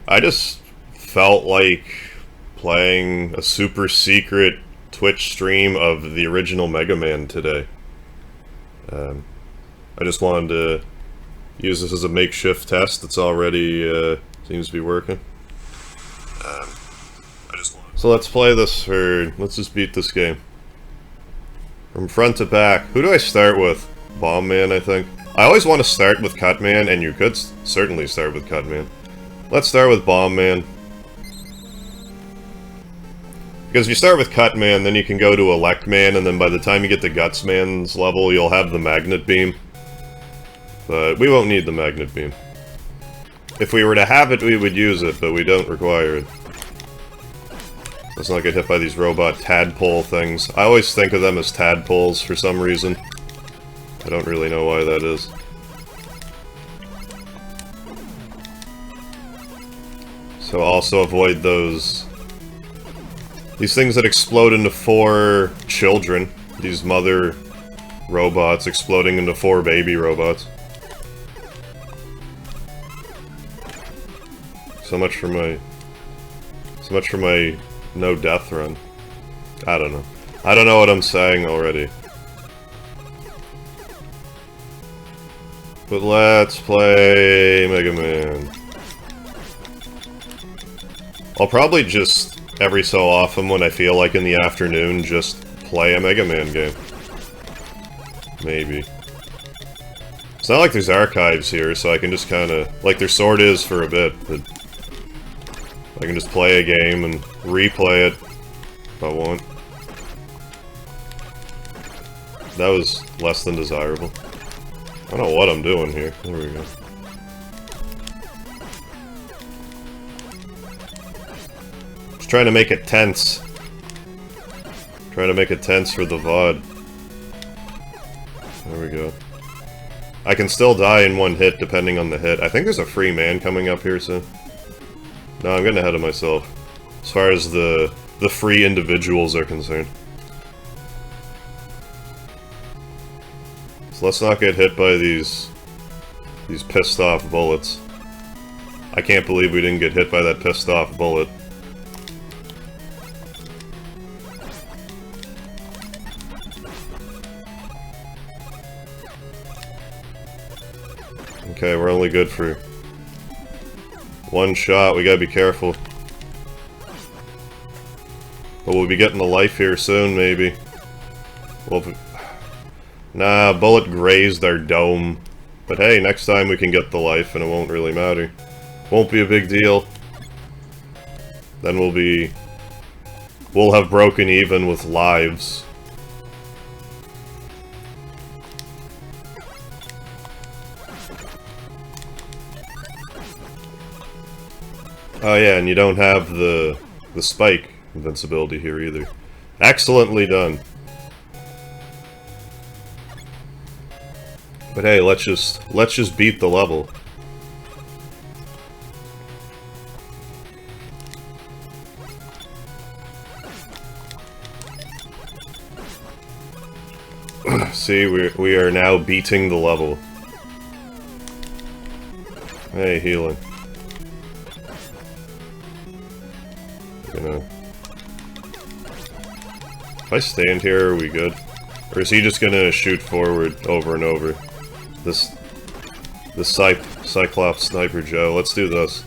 I just felt like playing a super secret Twitch stream of the original Mega Man today. I just wanted to use this as a makeshift test. It's already seems to be working. So let's play this for. Let's just beat this game from front to back. Who do I start with? Bomb Man, I think. I always want to start with Cut Man, and you could certainly start with Cut Man. Let's start with Bomb Man. Because if you start with Cut Man, then you can go to Elect Man, and then by the time you get to Guts Man's level, you'll have the Magnet Beam. But we won't need the Magnet Beam. If we were to have it, we would use it, but we don't require it. Let's not get hit by these robot tadpole things. I always think of them as tadpoles for some reason. I don't really know why that is. So also avoid these things that explode into 4 children. These mother robots exploding into 4 baby robots. So much for my no death run. I don't know. I don't know what I'm saying already. But let's play Mega Man. I'll probably just, every so often when I feel like in the afternoon, just play a Mega Man game. Maybe. It's not like there's archives here, so I can just kinda... Like, there sort is for a bit, but... I can just play a game and replay it if I want. That was less than desirable. I don't know what I'm doing here. There we go. Just trying to make it tense. Trying to make it tense for the VOD. There we go. I can still die in one hit depending on the hit. I think there's a free man coming up here soon. No, I'm getting ahead of myself. As far as the free individuals are concerned. So let's not get hit by these pissed off bullets. I can't believe we didn't get hit by that pissed off bullet. Okay, we're only good for one shot. We gotta be careful. But we'll be getting the life here soon, maybe. Well, nah, bullet grazed our dome. But hey, next time we can get the life and it won't really matter. Won't be a big deal. Then we'll have broken even with lives. Oh yeah, and you don't have the spike invincibility here either. Excellently done. But hey, let's just beat the level. See, we are now beating the level. Hey, healing. If I stand here, are we good? Or is he just gonna shoot forward over and over? This Cyclops Sniper Joe. Let's do this.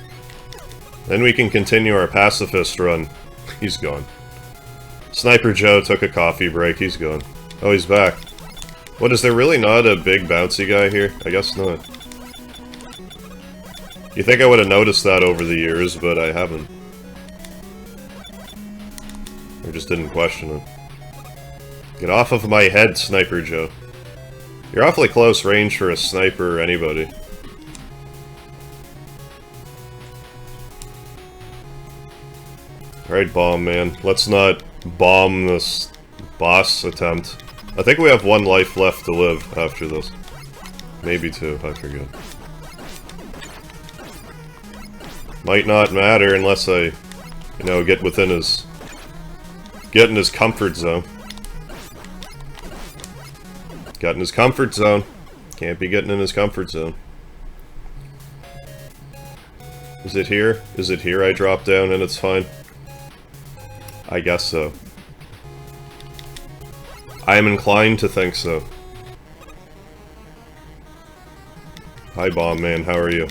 Then we can continue our pacifist run. He's gone. Sniper Joe took a coffee break. He's gone. Oh, he's back. What, is there really not a big bouncy guy here? I guess not. You think I would have noticed that over the years, but I haven't. I just didn't question it. Get off of my head, Sniper Joe. You're awfully close range for a sniper or anybody. Alright, Bomb Man. Let's not bomb this boss attempt. I think we have 1 life left to live after this. Maybe 2, I forget. Might not matter unless I, you know, get within his... Get in his comfort zone. Got in his comfort zone. Can't be getting in his comfort zone. Is it here? Is it here I drop down and it's fine? I guess so. I am inclined to think so. Hi, Bomb Man, how are you?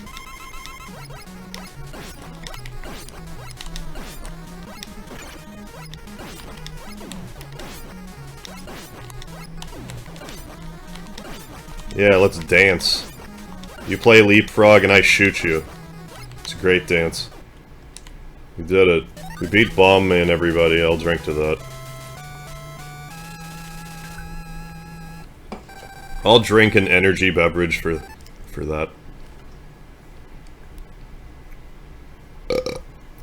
Yeah, let's dance. You play Leapfrog and I shoot you. It's a great dance. We did it. We beat Bomb Man, everybody. I'll drink to that. I'll drink an energy beverage for that.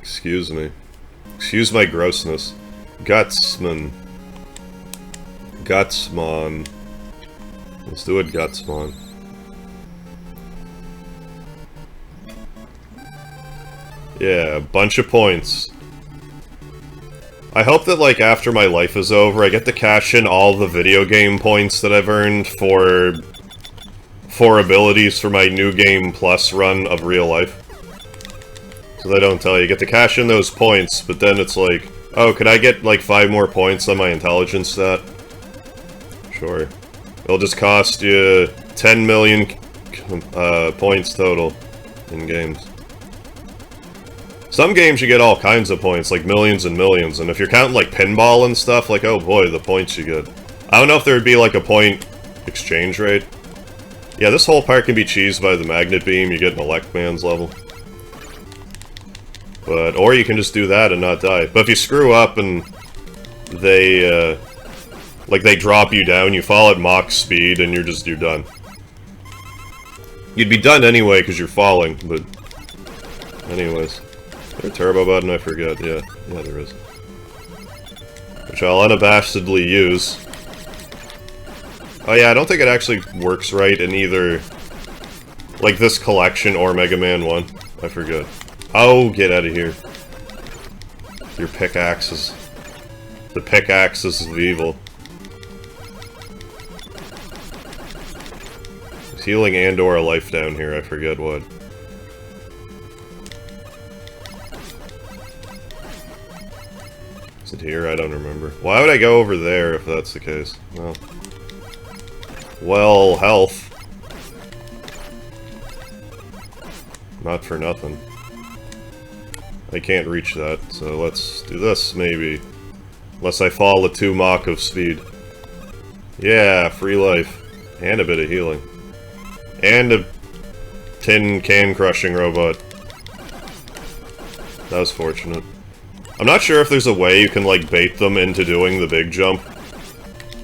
Excuse me. Excuse my grossness. Gutsman. Gutsmon. Let's do it, Gutsmon. Yeah, a bunch of points. I hope that, like, after my life is over, I get to cash in all the video game points that I've earned for abilities for my New Game Plus run of real life. So they don't tell you. You get to cash in those points, but then it's like, oh, could I get, like, 5 more points on my intelligence stat? Sure. It'll just cost you 10 million points total in games. Some games you get all kinds of points, like millions and millions, and if you're counting like pinball and stuff, like, oh boy, the points you get. I don't know if there would be like a point exchange rate. Yeah, this whole part can be cheesed by the magnet beam, you get an Elect Man's level. But, or you can just do that and not die. But if you screw up and they, like they drop you down, you fall at Mach speed and you're done. You'd be done anyway because you're falling, but anyways. Is there a turbo button? I forget. Yeah, there is. Which I'll unabashedly use. Oh yeah, I don't think it actually works right in either, like, this collection or Mega Man 1. I forget. Oh, get out of here. Your pickaxes. The pickaxes of evil. There's healing and or a life down here, I forget what. Is it here? I don't remember. Why would I go over there if that's the case? Well, health. Not for nothing. I can't reach that, so let's do this, maybe. Unless I fall at 2 Mach of speed. Yeah, free life. And a bit of healing. And a tin can crushing robot. That was fortunate. I'm not sure if there's a way you can, like, bait them into doing the big jump.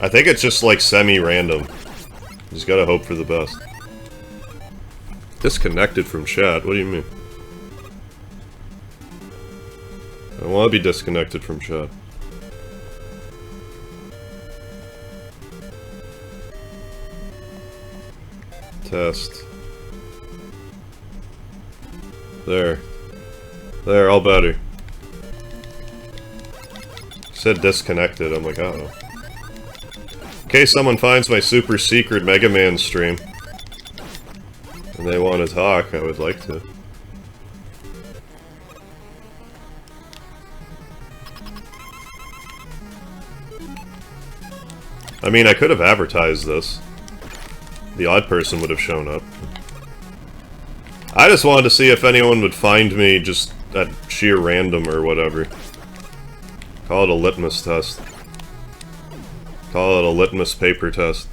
I think it's just, like, semi-random. Just gotta hope for the best. Disconnected from chat? What do you mean? I don't want to be disconnected from chat. Test. There. There, all better. Said disconnected, I'm like, uh-oh. In case someone finds my super secret Mega Man stream, and they want to talk, I would like to. I mean, I could have advertised this. The odd person would have shown up. I just wanted to see if anyone would find me just at sheer random or whatever. Call it a litmus test. Call it a litmus paper test.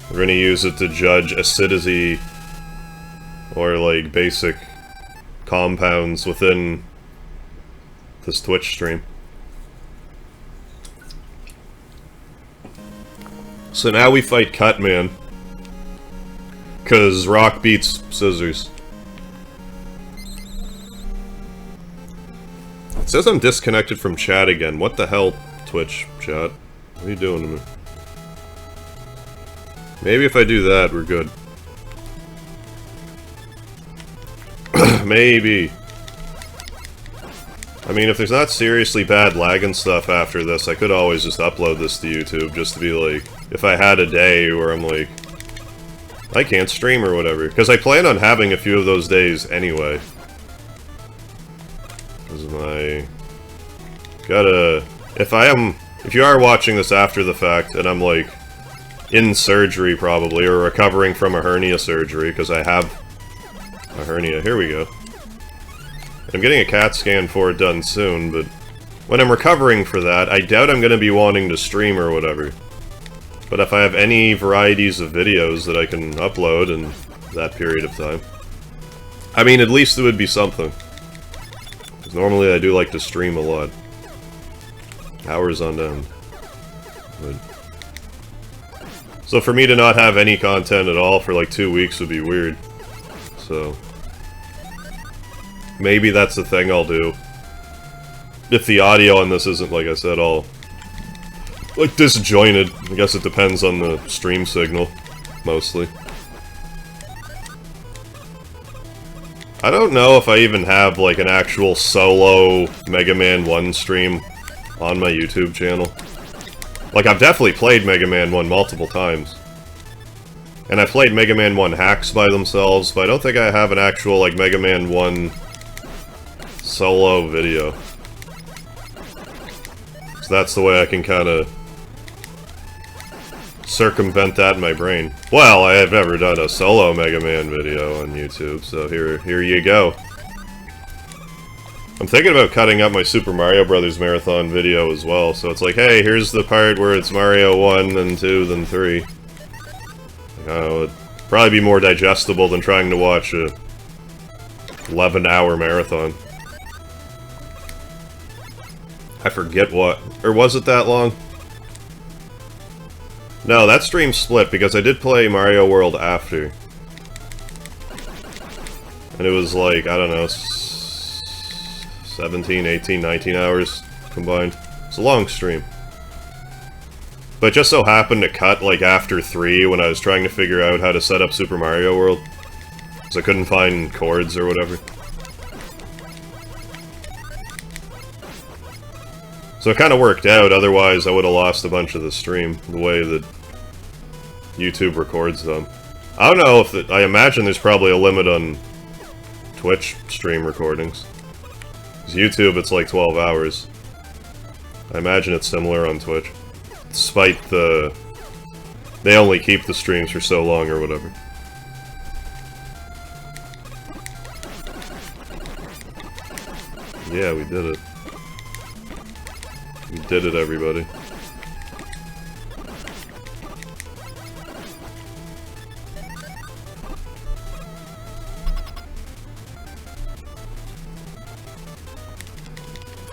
We're gonna use it to judge acidity or, like, basic compounds within this Twitch stream. So now we fight Cutman. 'Cause rock beats scissors. It says I'm disconnected from chat again. What the hell, Twitch chat? What are you doing to me? Maybe if I do that, we're good. Maybe. I mean, if there's not seriously bad lag and stuff after this, I could always just upload this to YouTube, just to be like, if I had a day where I'm like, I can't stream or whatever, because I plan on having a few of those days anyway. Because my... If you are watching this after the fact, and I'm like, in surgery probably, or recovering from a hernia surgery, because I have a hernia. Here we go. I'm getting a CAT scan for it done soon, but when I'm recovering for that, I doubt I'm going to be wanting to stream or whatever. But if I have any varieties of videos that I can upload in that period of time, I mean, at least it would be something. Because normally I do like to stream a lot. Hours on end. But... So for me to not have any content at all for like 2 weeks would be weird. So... maybe that's the thing I'll do. If the audio on this isn't, like I said, all... like, disjointed. I guess it depends on the stream signal, mostly. I don't know if I even have, like, an actual solo Mega Man 1 stream on my YouTube channel. Like, I've definitely played Mega Man 1 multiple times. And I've played Mega Man 1 hacks by themselves, but I don't think I have an actual, like, Mega Man 1 solo video. So that's the way I can kind of circumvent that in my brain. Well, I have never done a solo Mega Man video on YouTube, so here you go. I'm thinking about cutting up my Super Mario Brothers marathon video as well, so it's like, hey, here's the part where it's Mario 1, then 2, then 3. It'd probably be more digestible than trying to watch a 11-hour marathon. I forget what... or was it that long? No, that stream split because I did play Mario World after. And it was like, I don't know, 17, 18, 19 hours combined. It's a long stream. But it just so happened to cut like after 3 when I was trying to figure out how to set up Super Mario World. Because I couldn't find chords or whatever. So it kind of worked out, otherwise I would have lost a bunch of the stream, the way that YouTube records them. I don't know if... I imagine there's probably a limit on Twitch stream recordings. Because YouTube, it's like 12 hours. I imagine it's similar on Twitch. Despite the... they only keep the streams for so long or whatever. Yeah, we did it. We did it, everybody.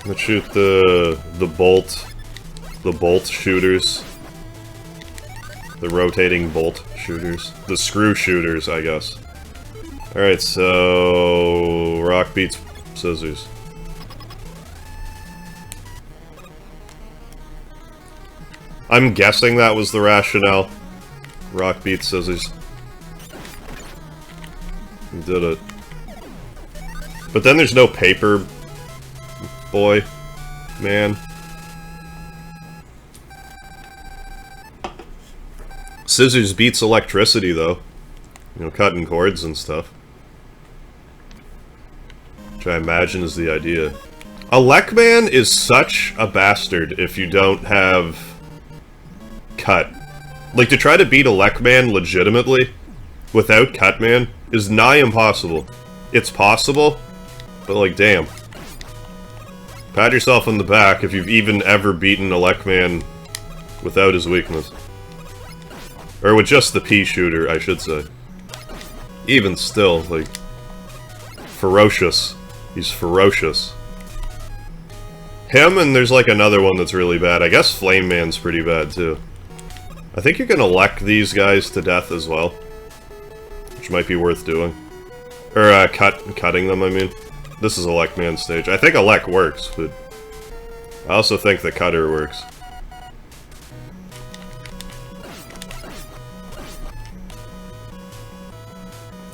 Let's shoot the bolt shooters. The rotating bolt shooters. The screw shooters, I guess. Alright, so... rock beats scissors. I'm guessing that was the rationale. Rock beats scissors. We did it. But then there's no paper... boy. Man. Scissors beats electricity, though. You know, cutting cords and stuff. Which I imagine is the idea. A Lek-Man is such a bastard if you don't have... cut. Like, to try to beat a Lek-Man legitimately, without Cutman, is nigh impossible. It's possible, but like, damn. Pat yourself on the back if you've even ever beaten a Lek-Man without his weakness. Or with just the pea shooter, I should say. Even still, like... ferocious. He's ferocious. Him, and there's like another one that's really bad. I guess Flame Man's pretty bad, too. I think you can elect these guys to death as well. Which might be worth doing. Or, cutting them, I mean. This is a Lek-Man stage. I think elect works, but... I also think the cutter works.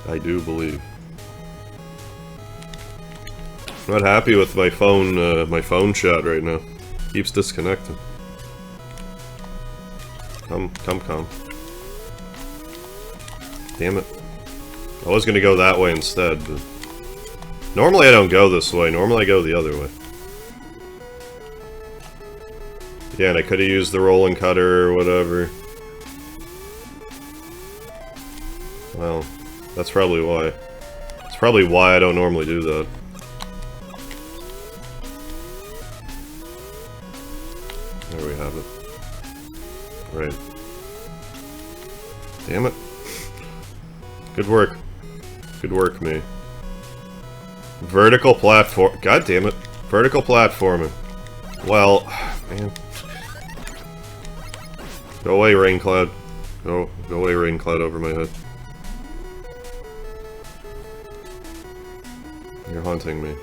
I do believe. I'm not happy with my phone shot right now. Keeps disconnecting. Come. Damn it. I was gonna go that way instead, but... Normally I don't go this way, normally I go the other way. Yeah, and I could've used the rolling cutter or whatever. Well, that's probably why. That's probably why I don't normally do that. There we have it. Right. Damn it. Good work. Good work, me. Vertical platform. God damn it. Vertical platforming. Well, man. Go away, rain cloud. Go away, rain cloud over my head. You're haunting me.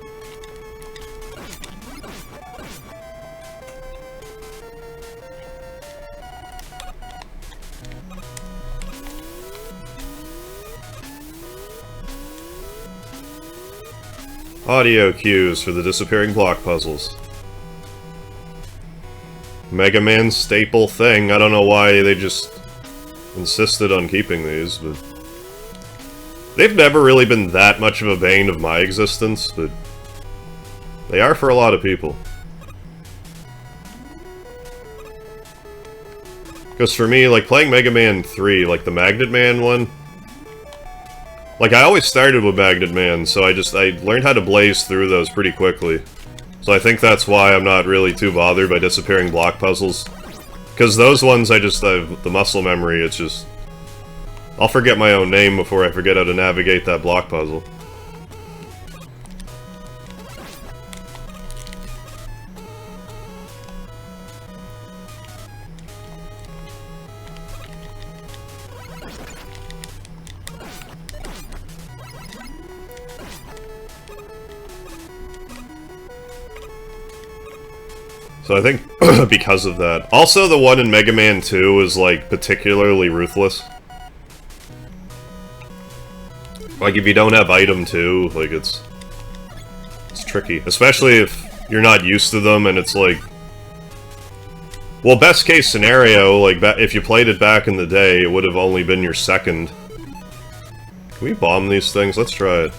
Audio cues for the disappearing block puzzles. Mega Man's staple thing. I don't know why they just insisted on keeping these, but... They've never really been that much of a bane of my existence, but... They are for a lot of people. Because for me, like, playing Mega Man 3, like the Magnet Man one... Like, I always started with Magnet Man, so I learned how to blaze through those pretty quickly. So I think that's why I'm not really too bothered by disappearing block puzzles. Because those ones, the muscle memory, it's just... I'll forget my own name before I forget how to navigate that block puzzle. So I think because of that. Also, the one in Mega Man 2 is, like, particularly ruthless. Like, if you don't have item 2, like, it's tricky. Especially if you're not used to them and it's like... Well, best case scenario, like, if you played it back in the day, it would have only been your second. Can we bomb these things? Let's try it.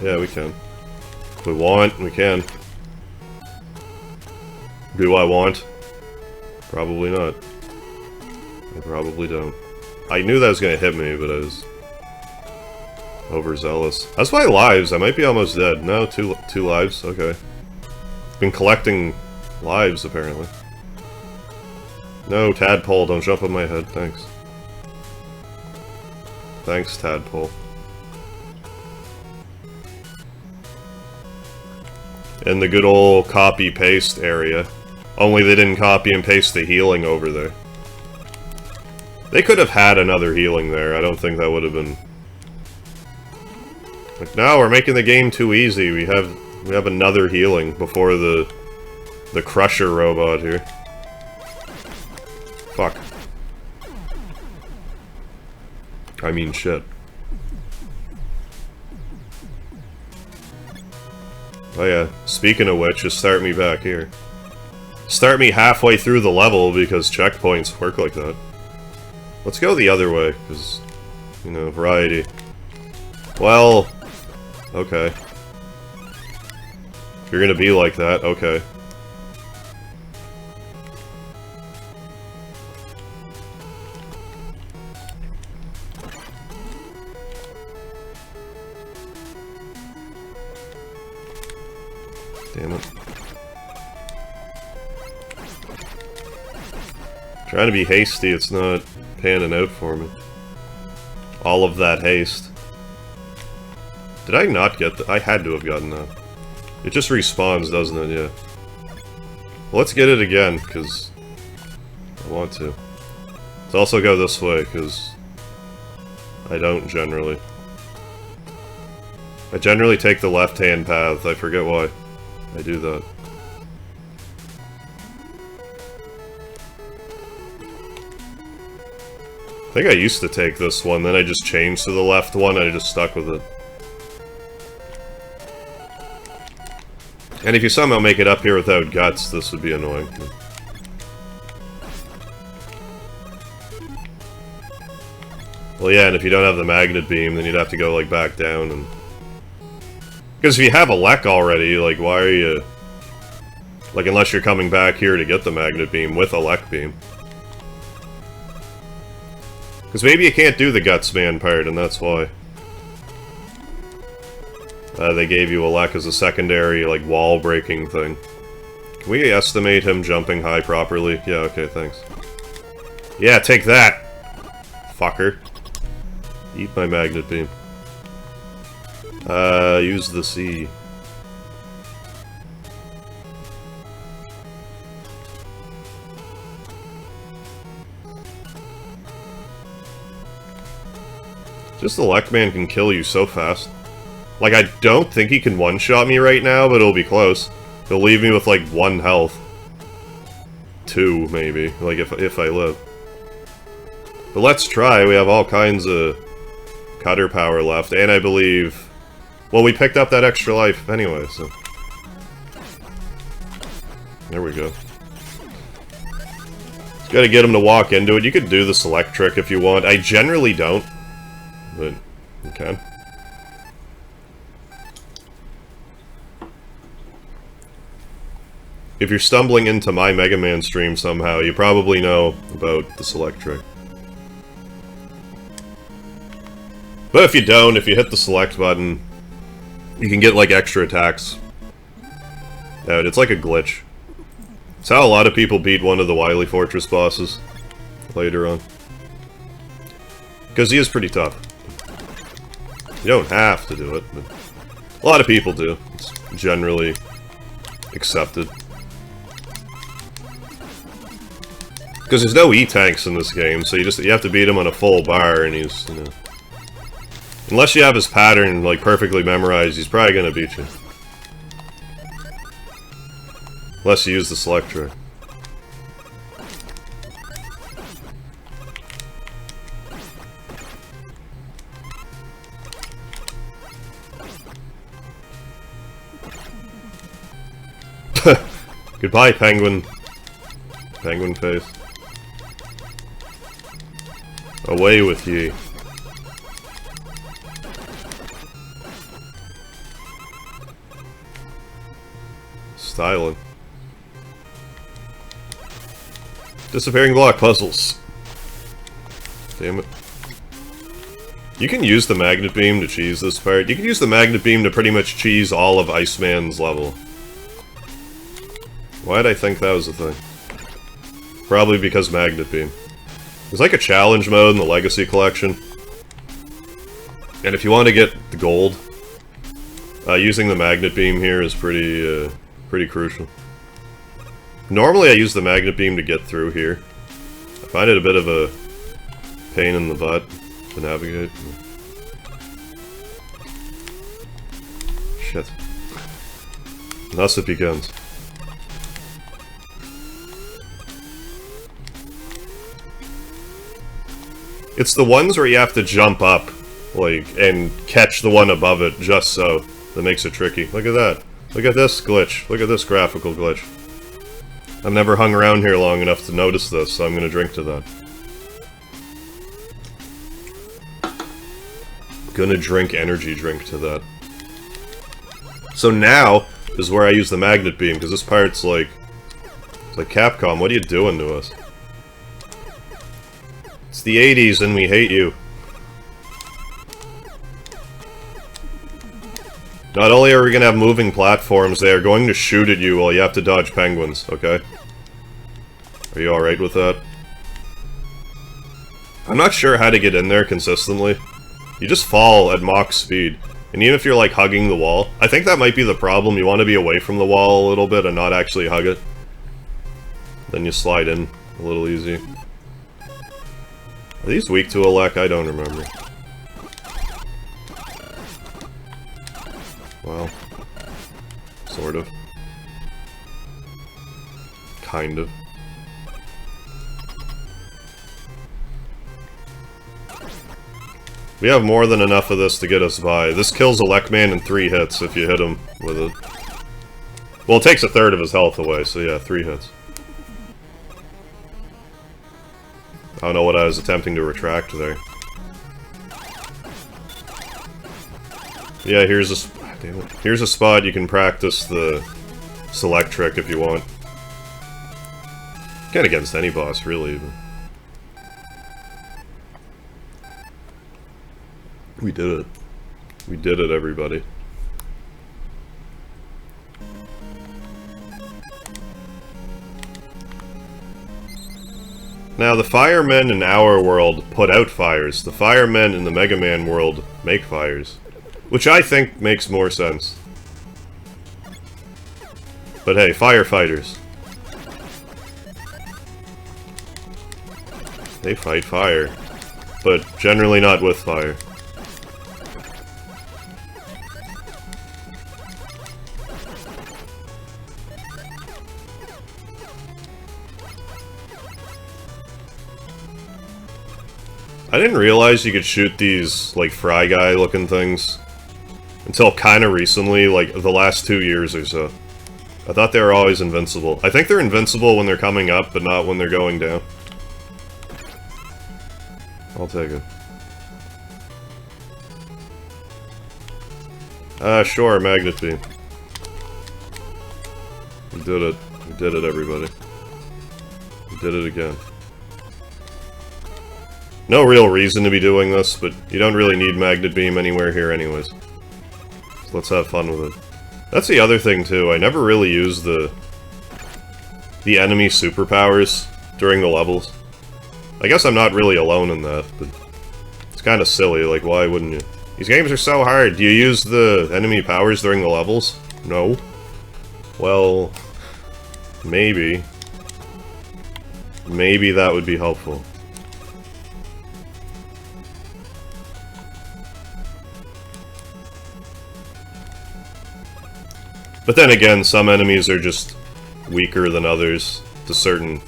Yeah, we can. If we want, we can. Do I want? Probably not. I probably don't. I knew that was gonna hit me, but I was overzealous. That's my lives. I might be almost dead. No, two lives. Okay. Been collecting lives, apparently. No, Tadpole, don't jump on my head. Thanks. Thanks, Tadpole. In the good old copy-paste area. Only they didn't copy and paste the healing over there. They could have had another healing there. I don't think that would have been... Like, no, we're making the game too easy. We have another healing before the Crusher robot here. Fuck. I mean, shit. Oh yeah, speaking of which, just start me back here. Start me halfway through the level, because checkpoints work like that. Let's go the other way, because, you know, variety. Well, okay. If you're gonna be like that, okay. Damn it. Trying to be hasty, it's not panning out for me. All of that haste. Did I not get that? I had to have gotten that. It just respawns, doesn't it? Yeah. Well, let's get it again, because I want to. Let's also go this way, because I don't generally. I generally take the left-hand path, I forget why I do that. I think I used to take this one, then I just changed to the left one, and I just stuck with it. And if you somehow make it up here without guts, this would be annoying. Well, yeah, and if you don't have the magnet beam, then you'd have to go, like, back down and... Because if you have a Lek already, like, why are you... Like, unless you're coming back here to get the magnet beam with a Lek beam. Because maybe you can't do the Guts Man part, and that's why. They gave you a Lek as a secondary, like, wall-breaking thing. Can we estimate him jumping high properly? Yeah, okay, thanks. Yeah, take that! Fucker. Eat my magnet beam. Use the C. Just the Lek Man can kill you so fast. Like, I don't think he can one-shot me right now, but it'll be close. He'll leave me with, like, 1 health. 2, maybe. Like, if I live. But let's try. We have all kinds of cutter power left, and I believe... Well, we picked up that extra life anyway, so... There we go. Just gotta get him to walk into it. You could do the select trick if you want. I generally don't. But, you can. If you're stumbling into my Mega Man stream somehow, you probably know about the select trick. But if you don't, if you hit the select button, you can get, like, extra attacks out. It's like a glitch. It's how a lot of people beat one of the Wily Fortress bosses later on. Because he is pretty tough. You don't have to do it, but a lot of people do. It's generally accepted. Because there's no E-tanks in this game, so you have to beat him on a full bar, and he's, you know... Unless you have his pattern, like, perfectly memorized, he's probably gonna beat you. Unless you use the select trick. Goodbye, penguin. Penguin face. Away with ye. Styling. Disappearing block puzzles. Damn it. You can use the magnet beam to cheese this part. You can use the magnet beam to pretty much cheese all of Iceman's level. Why'd I think that was a thing? Probably because magnet beam. There's like a challenge mode in the Legacy Collection. And if you want to get the gold, using the magnet beam here is pretty crucial. Normally I use the magnet beam to get through here. I find it a bit of a pain in the butt to navigate. Shit. Thus it begins. It's the ones where you have to jump up, like, and catch the one above it just so, that makes it tricky. Look at that. Look at this glitch. Look at this graphical glitch. I've never hung around here long enough to notice this, so I'm gonna drink to that. Gonna drink energy drink to that. So now is where I use the magnet beam, because this part's like... It's like, Capcom, what are you doing to us? It's the 80s and we hate you. Not only are we gonna have moving platforms, they are going to shoot at you while you have to dodge penguins, okay? Are you alright with that? I'm not sure how to get in there consistently. You just fall at Mach speed. And even if you're like hugging the wall, I think that might be the problem. You want to be away from the wall a little bit and not actually hug it. Then you slide in a little easy. Are these weak to Elec? I don't remember. Well, sort of. Kind of. We have more than enough of this to get us by. This kills Elecman in 3 hits if you hit him with it. Well, it takes a third of his health away, so yeah, 3 hits. I don't know what I was attempting to retract there. Yeah, here's a... Damn it. Here's a spot you can practice the select trick if you want. Get against any boss, really. We did it. We did it, everybody. Now, the firemen in our world put out fires. The firemen in the Mega Man world make fires. Which I think makes more sense. But hey, firefighters. They fight fire. But generally not with fire. I didn't realize you could shoot these, like, Fry Guy looking things. Until kinda recently, like, the last 2 years or so. I thought they were always invincible. I think they're invincible when they're coming up, but not when they're going down. I'll take it. Sure, Magnet Beam. We did it. We did it, everybody. We did it again. No real reason to be doing this, but you don't really need Magnet Beam anywhere here anyways. So let's have fun with it. That's the other thing, too. I never really use the enemy superpowers during the levels. I guess I'm not really alone in that, but it's kind of silly. Like, why wouldn't you? These games are so hard. Do you use the enemy powers during the levels? No. Well, maybe. Maybe that would be helpful. But then again, some enemies are just weaker than others to certain...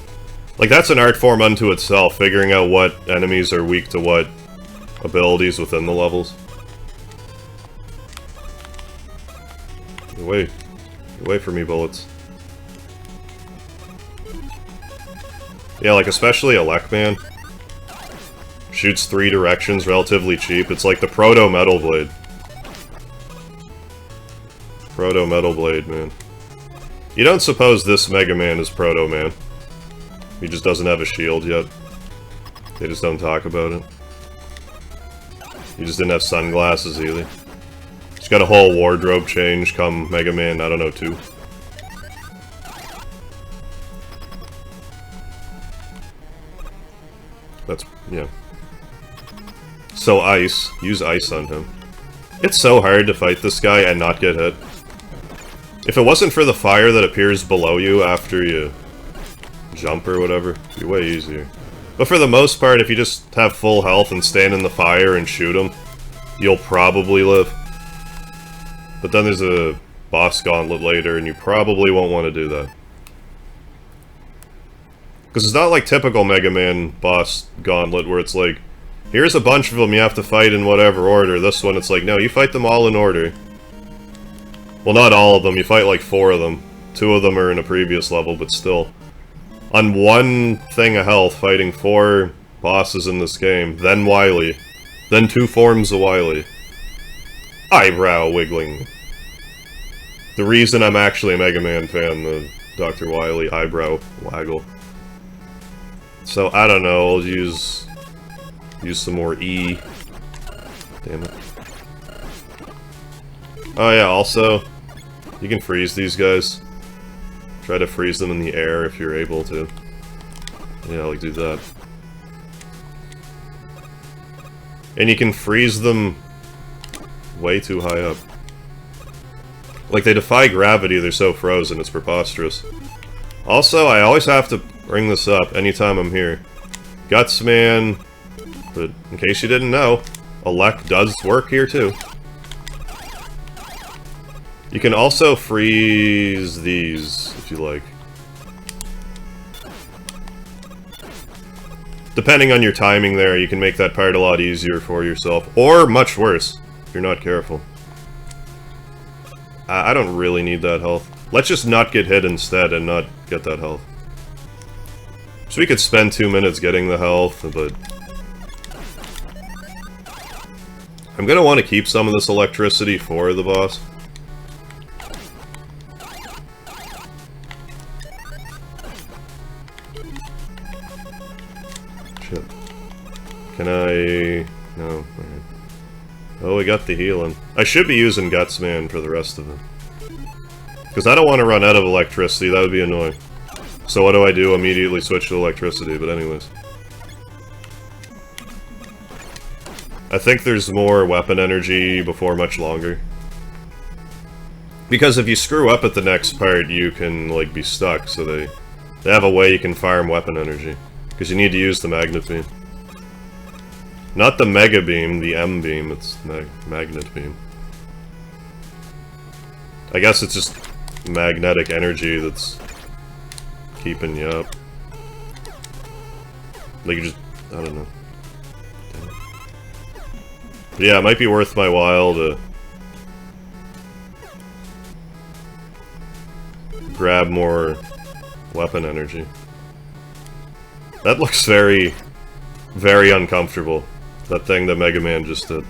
Like, that's an art form unto itself, figuring out what enemies are weak to what abilities within the levels. Get away from me, bullets. Yeah, like, especially Electman. Shoots 3 directions, relatively cheap. It's like the Proto-Metal Blade. Proto-Metal Blade, man. You don't suppose this Mega Man is Proto-Man. He just doesn't have a shield yet. They just don't talk about it. He just didn't have sunglasses either. He's got a whole wardrobe change come Mega Man, I don't know, 2. That's, yeah. So ice. Use ice on him. It's so hard to fight this guy and not get hit. If it wasn't for the fire that appears below you after you jump or whatever, it'd be way easier. But for the most part, if you just have full health and stand in the fire and shoot him, you'll probably live. But then there's a boss gauntlet later, and you probably won't want to do that. Because it's not like typical Mega Man boss gauntlet, where it's like, here's a bunch of them you have to fight in whatever order. This one, it's like, no, you fight them all in order. Well, not all of them. You fight like 4 of them. 2 of them are in a previous level, but still. On one thing of health, fighting 4 bosses in this game, then Wily. Then 2 forms of Wily. Eyebrow wiggling. The reason I'm actually a Mega Man fan, the Dr. Wily eyebrow waggle. So, I don't know, I'll use some more E. Damn it. Oh yeah, also, you can freeze these guys. Try to freeze them in the air if you're able to. Yeah, like do that. And you can freeze them way too high up. Like, they defy gravity, they're so frozen, it's preposterous. Also, I always have to bring this up anytime I'm here. Gutsman, but in case you didn't know, Elect does work here too. You can also freeze these, if you like. Depending on your timing there, you can make that part a lot easier for yourself. Or much worse, if you're not careful. I don't really need that health. Let's just not get hit instead and not get that health. So we could spend 2 minutes getting the health, but... I'm gonna want to keep some of this electricity for the boss. Shit. Can I... No. Alright. Oh, we got the healing. I should be using Gutsman for the rest of it. Because I don't want to run out of electricity, that would be annoying. So what do? Immediately switch to electricity, but anyways. I think there's more weapon energy before much longer. Because if you screw up at the next part, you can, like, be stuck, so they have a way you can farm weapon energy. Because you need to use the Magnet Beam. Not the Mega Beam, the M Beam, it's the Magnet Beam. I guess it's just magnetic energy that's keeping you up. Like, you just... I don't know. But yeah, it might be worth my while to grab more weapon energy. That looks very, very uncomfortable. That thing that Mega Man just did.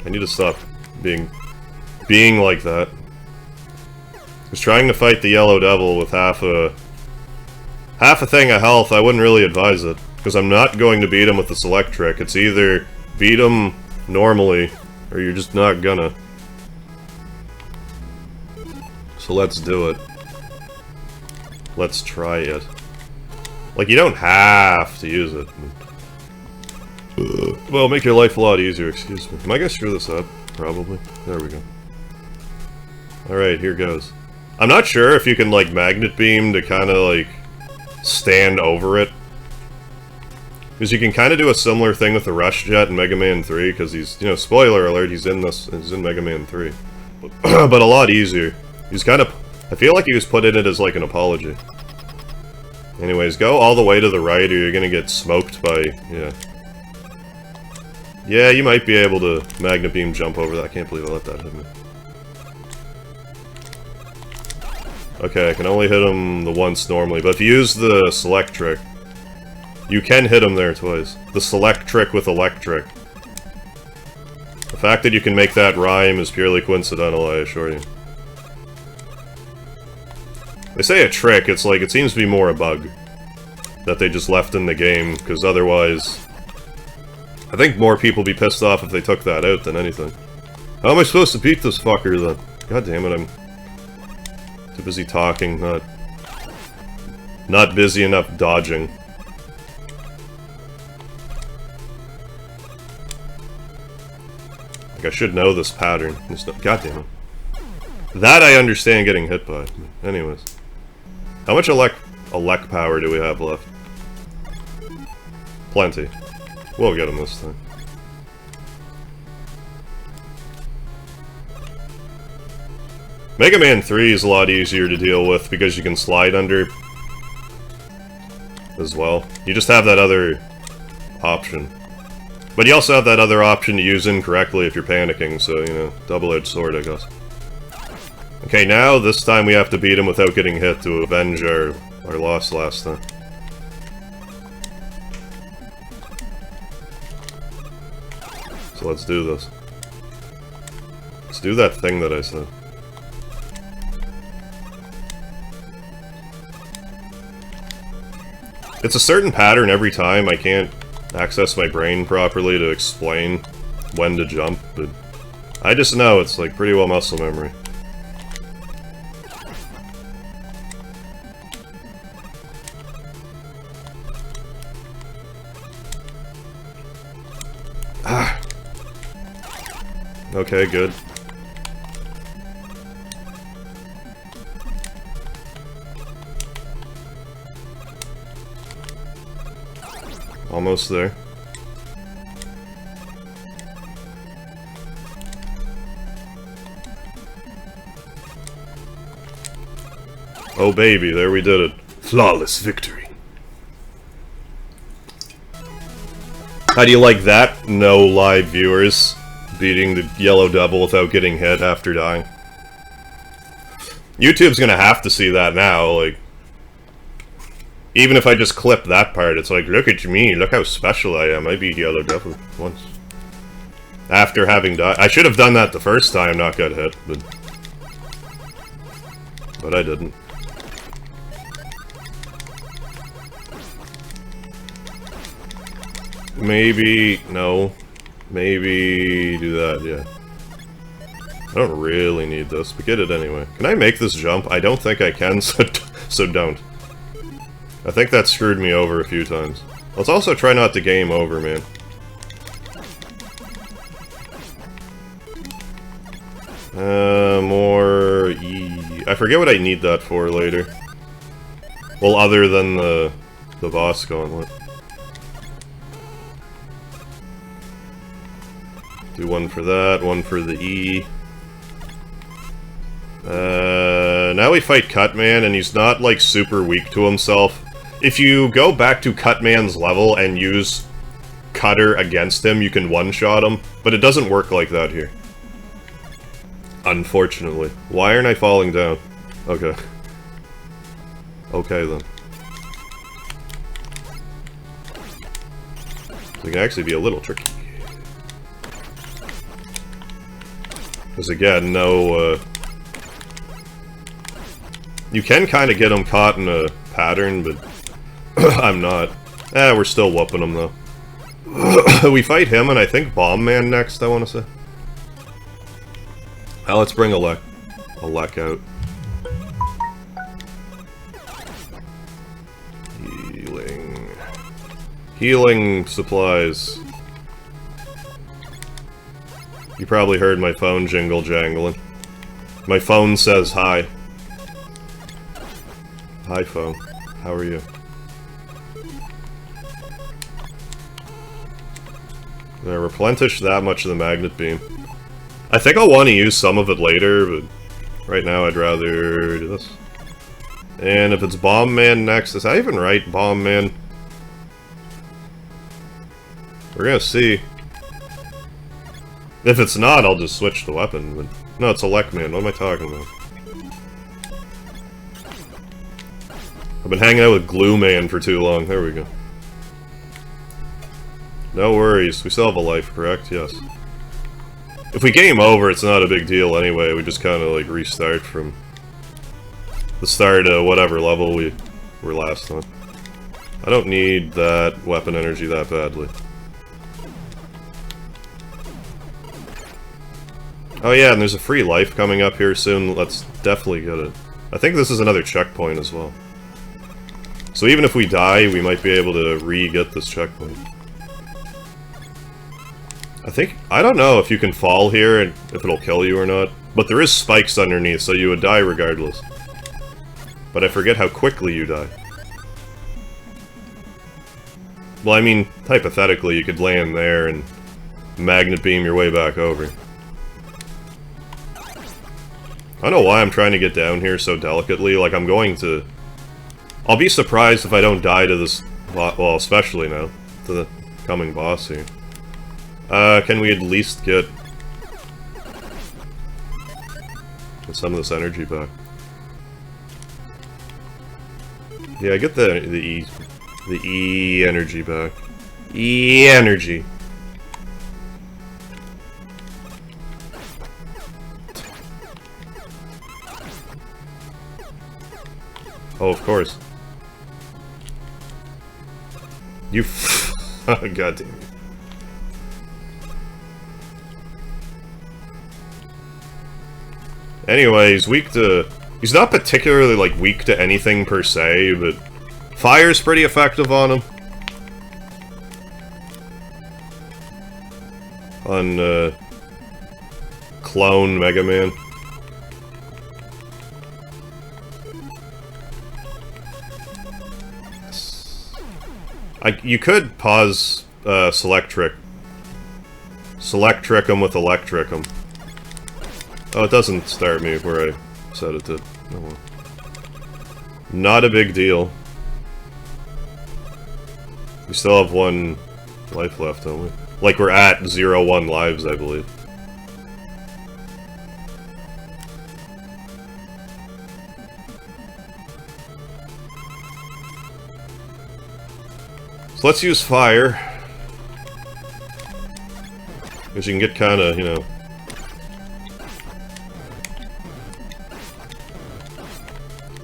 I need to stop being like that. Because trying to fight the Yellow Devil with half a thing of health, I wouldn't really advise it. Because I'm not going to beat him with the select trick. It's either beat him normally, or you're just not gonna. So let's do it. Let's try it. Like, you don't have to use it. Well, make your life a lot easier, excuse me. Am I gonna screw this up? Probably. There we go. Alright, here goes. I'm not sure if you can, like, Magnet Beam to kind of, like, stand over it. Because you can kind of do a similar thing with the Rush Jet in Mega Man 3, because he's, you know, spoiler alert, he's in Mega Man 3. But a lot easier. He's kind of, I feel like he was put in it as like an apology. Anyways, go all the way to the right or you're gonna get smoked by, yeah. Yeah, you might be able to Magnet Beam jump over that. I can't believe I let that hit me. Okay, I can only hit him the once normally, but if you use the select trick, you can hit him there twice. The select trick with electric. The fact that you can make that rhyme is purely coincidental, I assure you. They say a trick, it's like, it seems to be more a bug. That they just left in the game, because otherwise... I think more people would be pissed off if they took that out than anything. How am I supposed to beat this fucker then? God damn it, I'm too busy talking, not busy enough dodging. Like, I should know this pattern. God damn it. That I understand getting hit by. Anyways. How much elect power do we have left? Plenty. We'll get him this time. Mega Man 3 is a lot easier to deal with because you can slide under as well. You just have that other option. But you also have that other option to use incorrectly if you're panicking, so, you know, double-edged sword, I guess. Okay, now, this time we have to beat him without getting hit to avenge our loss last time. So let's do this. Let's do that thing that I said. It's a certain pattern every time. I can't access my brain properly to explain when to jump, but I just know it's like pretty well muscle memory. Ah. Okay, good. Almost there. Oh baby, there we did it. Flawless victory. How do you like that? No live viewers beating the Yellow Devil without getting hit after dying. YouTube's gonna have to see that now, like... Even if I just clip that part, it's like, look at me, look how special I am. I beat Yellow Devil once. After having died. I should have done that the first time, not got hit, but I didn't. Maybe, no. Maybe do that, yeah. I don't really need this, but get it anyway. Can I make this jump? I don't think I can, so don't. I think that screwed me over a few times. Let's also try not to game over, man. More E... I forget what I need that for later. Well, other than the boss gauntlet. Do one for that, one for the E. Now we fight Cutman, and he's not, like, super weak to himself. If you go back to Cutman's level and use Cutter against him, you can one-shot him, but it doesn't work like that here. Unfortunately. Why aren't I falling down? Okay. Okay, then. It can actually be a little tricky. Because again, no, you can kind of get them caught in a pattern, but I'm not. We're still whooping them, though. We fight him, and I think Bomb Man next, I want to say. Now let's bring Alec out. Healing supplies. You probably heard my phone jingle jangling. My phone says hi. Hi, phone. How are you? There, replenish that much of the magnet beam. I think I'll want to use some of it later, but right now I'd rather do this. And if it's Bomb Man next, is that even right, Bomb Man? We're gonna see. If it's not, I'll just switch the weapon, but... No, it's Alec Man, what am I talking about? I've been hanging out with Glue Man for too long, there we go. No worries, we still have a life, correct? Yes. If we game over, it's not a big deal anyway, we just kinda like restart from the start of whatever level we were last on. I don't need that weapon energy that badly. Oh yeah, and there's a free life coming up here soon, let's definitely get it. I think this is another checkpoint as well. So even if we die, we might be able to re-get this checkpoint. I don't know if you can fall here and if it'll kill you or not, but there is spikes underneath, so you would die regardless. But I forget how quickly you die. Well, I mean, hypothetically, you could land there and magnet beam your way back over. I don't know why I'm trying to get down here so delicately, like I'm going to... I'll be surprised if I don't die to this... Well, especially now, to the coming boss here. Can we at least get some of this energy back? Yeah, get the E energy back. E energy. Oh, of course. You oh, god damn it. Anyway, he's weak to... He's not particularly, like, weak to anything per se, but... Fire's pretty effective on him. On, Clone Mega Man. You could pause, Select Trick. Select Trick him with Electric him. Oh, it doesn't start me where I said it did. Oh well. Not a big deal. We still have one life left, don't we? Like, we're at 0-1 lives, I believe. let's use fire. Because you can get kind of, you know...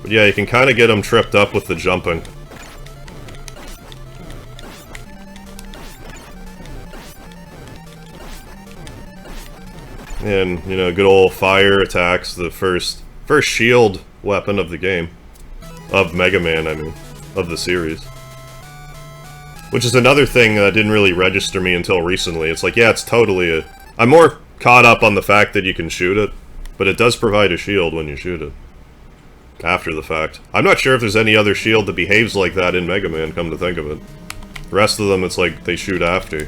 But yeah, you can kind of get them tripped up with the jumping. And, you know, good old fire attacks, the first shield weapon of the game. Of Mega Man, I mean. Of the series. Which is another thing that didn't really register me until recently. It's like, yeah, it's totally a... I'm more caught up on the fact that you can shoot it, but it does provide a shield when you shoot it. After the fact. I'm not sure if there's any other shield that behaves like that in Mega Man, come to think of it. The rest of them, it's like, they shoot after.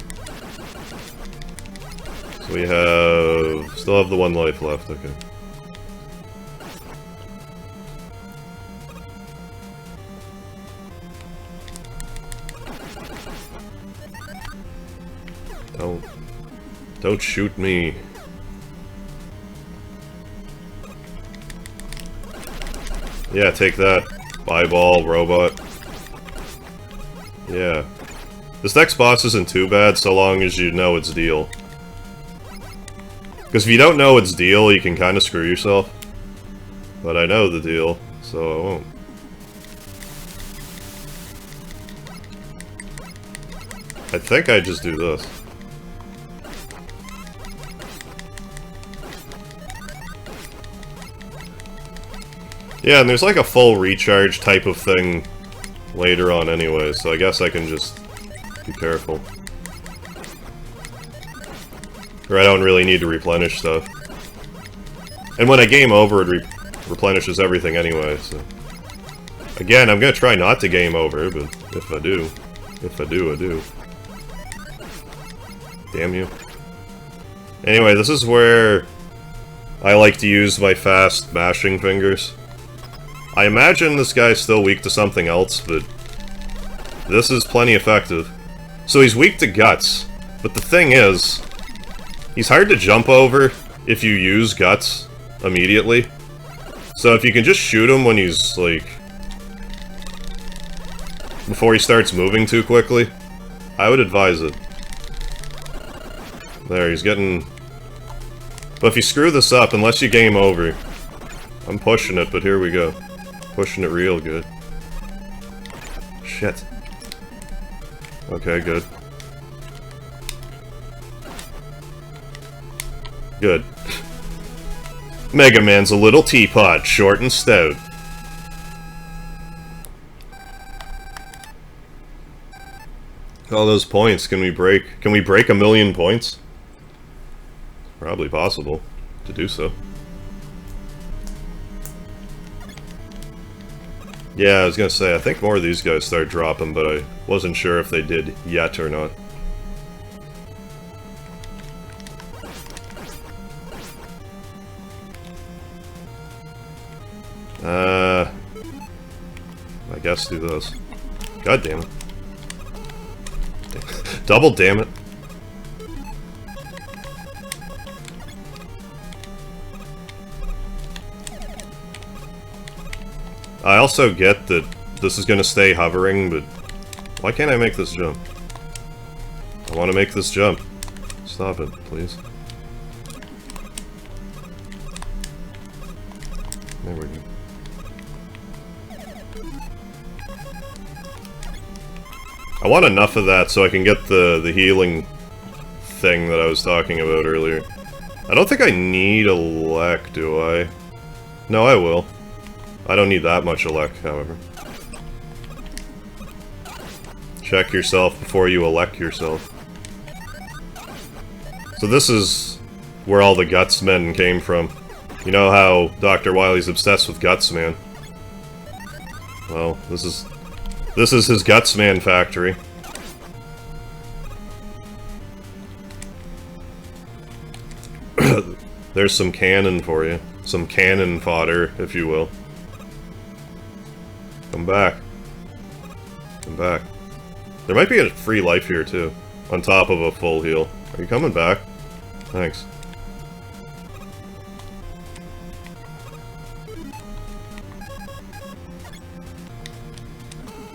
So we have... Still have the one life left, okay. Don't shoot me. Yeah, take that. Eyeball, robot. Yeah. This next boss isn't too bad so long as you know its deal. Because if you don't know its deal, you can kind of screw yourself. But I know the deal, so I won't. I think I just do this. Yeah, and there's like a full recharge type of thing later on anyway, so I guess I can just be careful. Or I don't really need to replenish stuff. And when I game over, it replenishes everything anyway, so... Again, I'm gonna try not to game over, but if I do, I do. Damn you. Anyway, this is where I like to use my fast mashing fingers. I imagine this guy's still weak to something else, but this is plenty effective. So he's weak to guts, but the thing is, he's hard to jump over if you use guts immediately. So if you can just shoot him when he's, like, before he starts moving too quickly, I would advise it. There, he's getting... But if you screw this up, unless you game over, I'm pushing it, but here we go. Pushing it real good. Shit. Okay, good. Good. Mega Man's a little teapot, short and stout. All those points, can we break 1,000,000 points? Probably possible to do so. Yeah, I was gonna say, I think more of these guys start dropping, but I wasn't sure if they did yet or not. I guess do this. God damn it. Double damn it. I also get that this is gonna stay hovering, but why can't I make this jump? I want to make this jump. Stop it, please. There we go. I want enough of that so I can get the healing thing that I was talking about earlier. I don't think I need elect, do I? No, I will. I don't need that much elect, however. Check yourself before you elect yourself. So this is where all the Guts men came from. You know how Dr. Wily's obsessed with Guts Man? Well, this is his Guts Man factory. There's some cannon for you. Some cannon fodder, if you will. Come back. Come back. There might be a free life here, too. On top of a full heal. Are you coming back? Thanks.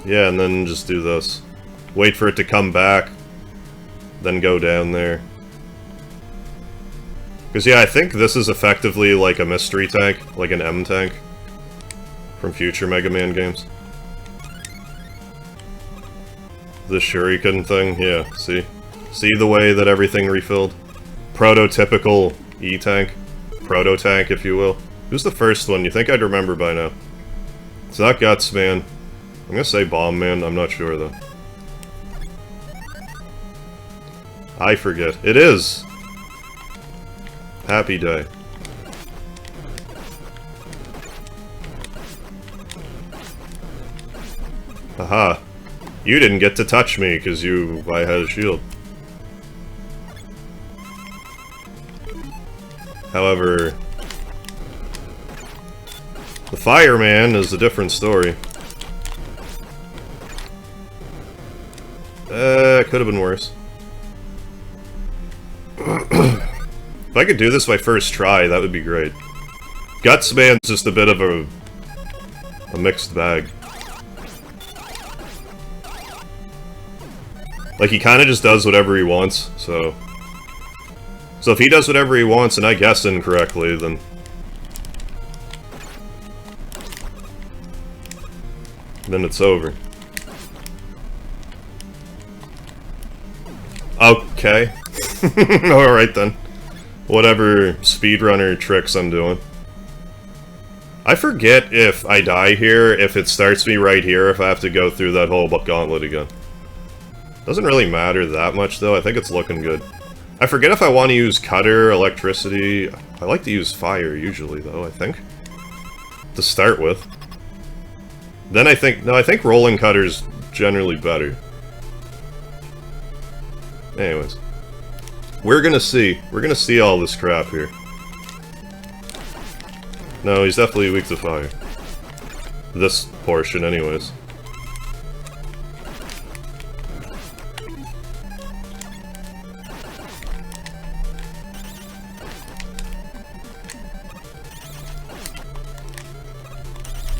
Yeah, and then just do this. wait for it to come back, then go down there. Because, yeah, I think this is effectively like a mystery tank, like an M tank from future Mega Man games. The shuriken thing, yeah, see? See the way that everything refilled? Prototypical E-tank. Proto-tank, if you will. Who's the first one? You think I'd remember by now. It's not Guts Man. I'm gonna say Bomb Man, I'm not sure though. I forget. It is! Happy day. Haha. You didn't get to touch me, because I had a shield. However, the fireman is a different story. It could have been worse. If I could do this my first try, that would be great. Gutsman's just a bit of a mixed bag. Like, he kinda just does whatever he wants, so... So if he does whatever he wants and I guess incorrectly, then... then it's over. Okay. Alright then. Whatever speedrunner tricks I'm doing. I forget if I die here, if it starts me right here, if I have to go through that whole gauntlet again. Doesn't really matter that much though, I think it's looking good. I forget if I want to use cutter, electricity... I like to use fire usually though, I think. To start with. Then I think... no, I think rolling cutter's generally better. Anyways. We're gonna see. We're gonna see all this crap here. No, he's definitely weak to fire. This portion, anyways.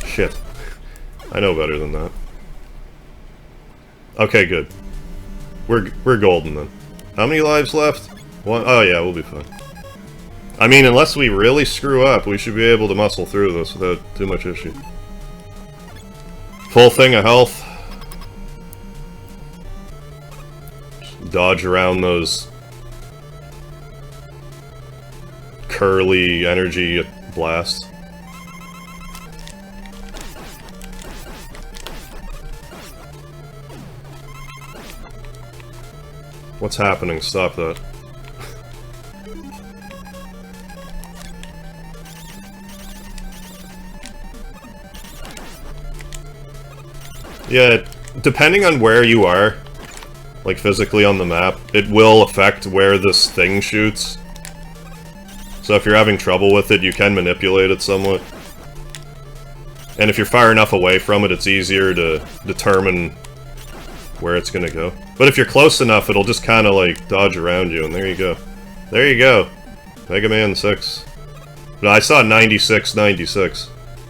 Shit. I know better than that. Okay, good. We're golden then. How many lives left? One? Oh yeah, we'll be fine. I mean, unless we really screw up, we should be able to muscle through this without too much issue. Full thing of health. Just dodge around those curly energy blasts. What's happening? Stop that. Yeah, depending on where you are, like physically on the map, it will affect where this thing shoots. So if you're having trouble with it, you can manipulate it somewhat. And if you're far enough away from it, it's easier to determine where it's gonna go. But if you're close enough, it'll just kinda like dodge around you, and there you go. There you go! Mega Man 6. No, I saw 96.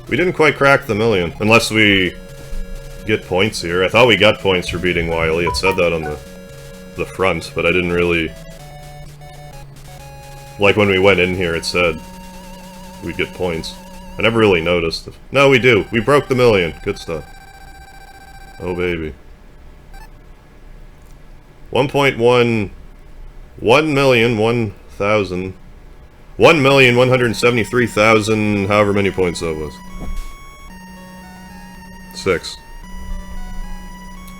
We didn't quite crack the million, unless we get points here. I thought we got points for beating Wily, it said that on the front, but I didn't really... Like when we went in here, it said we'd get points. I never really noticed. No, we do! We broke the million! Good stuff. Oh baby. 1,173,000, however many points that was. 6.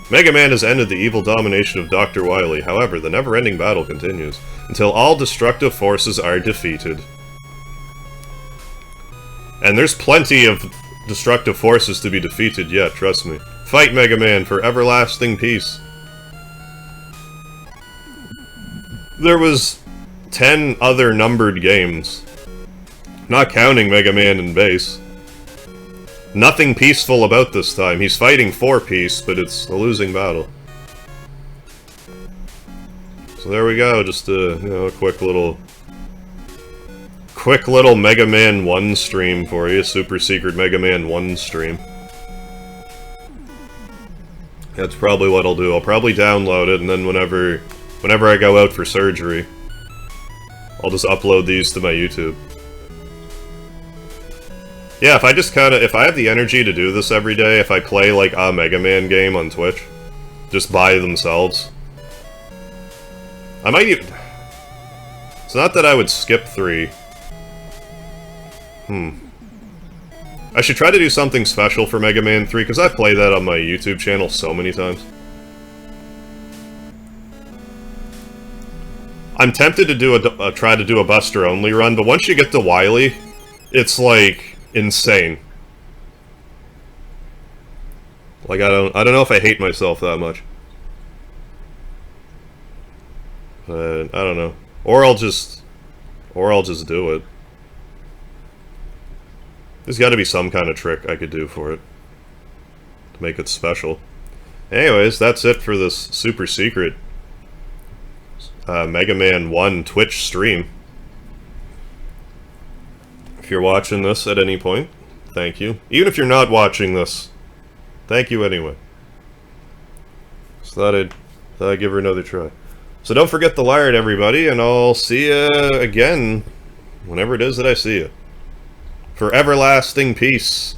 Mega Man has ended the evil domination of Dr. Wily, however, the never-ending battle continues, until all destructive forces are defeated. And there's plenty of destructive forces to be defeated yet, trust me. Fight Mega Man for everlasting peace. There was 10 other numbered games, not counting Mega Man and Base. Nothing peaceful about this time. He's fighting for peace, but it's a losing battle. So there we go, just a, you know, a quick little Mega Man 1 stream for you, super secret Mega Man 1 stream. That's probably what I'll do. I'll probably download it, and then whenever I go out for surgery, I'll just upload these to my YouTube. Yeah, if I have the energy to do this every day, if I play, like, a Mega Man game on Twitch, just by themselves, I might even... It's not that I would skip 3. I should try to do something special for Mega Man 3, because I've played that on my YouTube channel so many times. I'm tempted to try to do a Buster only run, but once you get to Wily, it's like insane. Like I don't know if I hate myself that much. But I don't know. Or I'll just do it. There's got to be some kind of trick I could do for it to make it special. Anyways, that's it for this super secret Mega Man 1 Twitch stream. If you're watching this at any point, thank you. Even if you're not watching this, thank you anyway. So thought I'd give her another try. So don't forget the lard, everybody, and I'll see you again whenever it is that I see you. For everlasting peace.